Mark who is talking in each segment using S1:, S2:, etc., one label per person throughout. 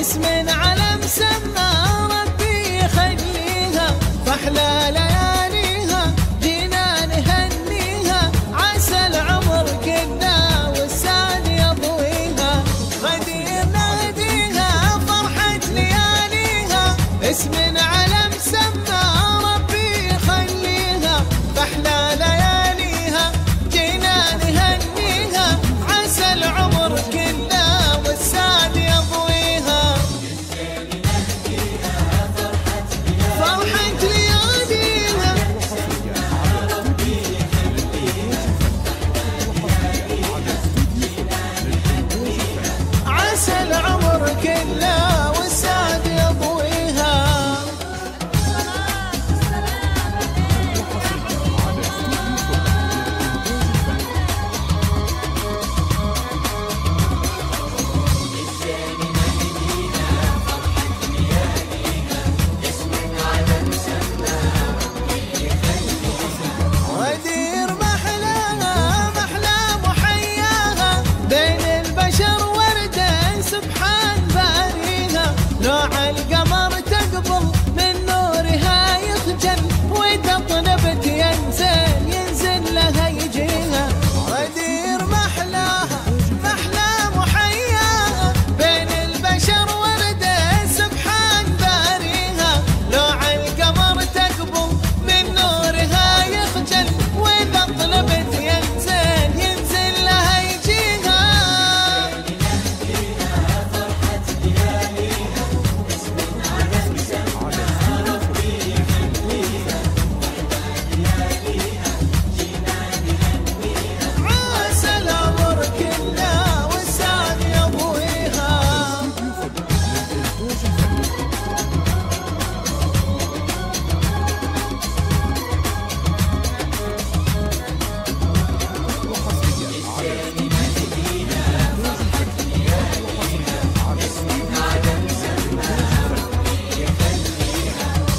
S1: اسم على مسمى ربي يخليها، فاحلى لياليها جينا نهنيها، عسى العمر كنا والسعد يضويها، غدير نهديها فرحة لياليها، اسم على مسمى ربي يخليها، فاحلى لياليها جينا نهنيها، عسى العمر كنا والسعد يضويها. كلها والسعد يضويها. ودير محلاها محلى محياها، بين البشر وردا سبحان باريها، نوع القمر تقبل من نورها يخجل، وتطنب ينزل لها يجيها، ودير محلاها محلى محياها، بين البشر وردا سبحان باريها، نوع القمر تقبل من نورها يخجل، وتطنب ينزل لها يجيها.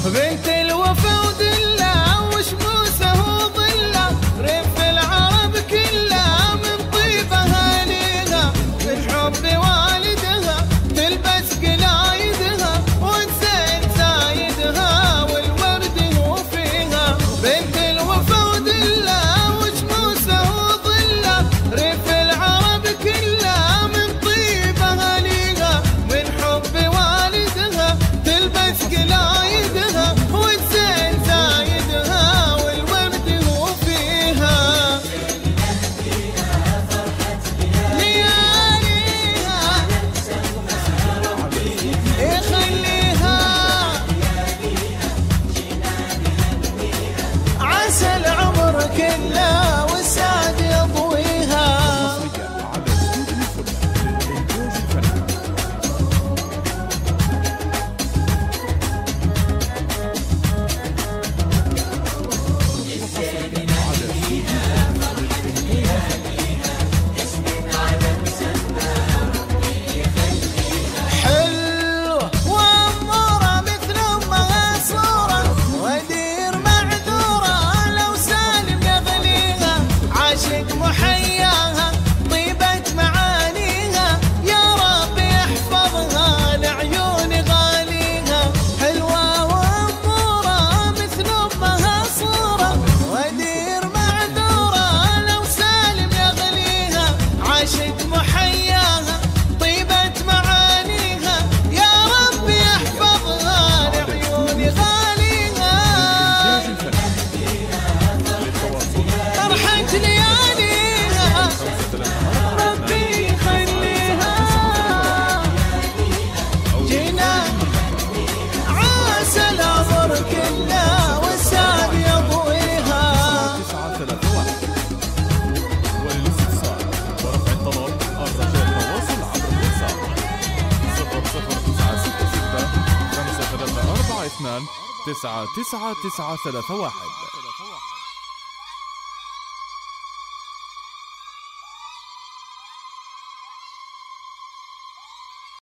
S1: بنت الوفا ودلة وشموسه وظلة، رف العرب كلها من طيبها ليها، بحب والدها تلبس قلايدها، وتزين زايدها والورد هو فيها، بنت الوفا ودلة وشموسه وظلة، رف العرب كلها من طيبها ليها، من حب والدها تلبس قلايدها، وتزين زايدها والورد هو فيها. لياليها يخليها، عسى العمر كله والسعد يضويها. حلوة وأمورة مثل أمها صورة، ودير معذورة لو سالم يغليها، عاشق محياها طيبة معانيها، يا رب يحفظها لعيون غاليها، حلوة وأمورة مثل أمها صورة، ودير معذورة لو سالم يغليها، عاشق محياها طيبة معانيها، يا رب يحفظها لعيون غاليها. فرحة لياليها ربي يخليها، جينا عسى العمر كله والسعد يضويها.
S2: 931 وللاستفسار ورفع الطلب الرجاء التواصل 999931.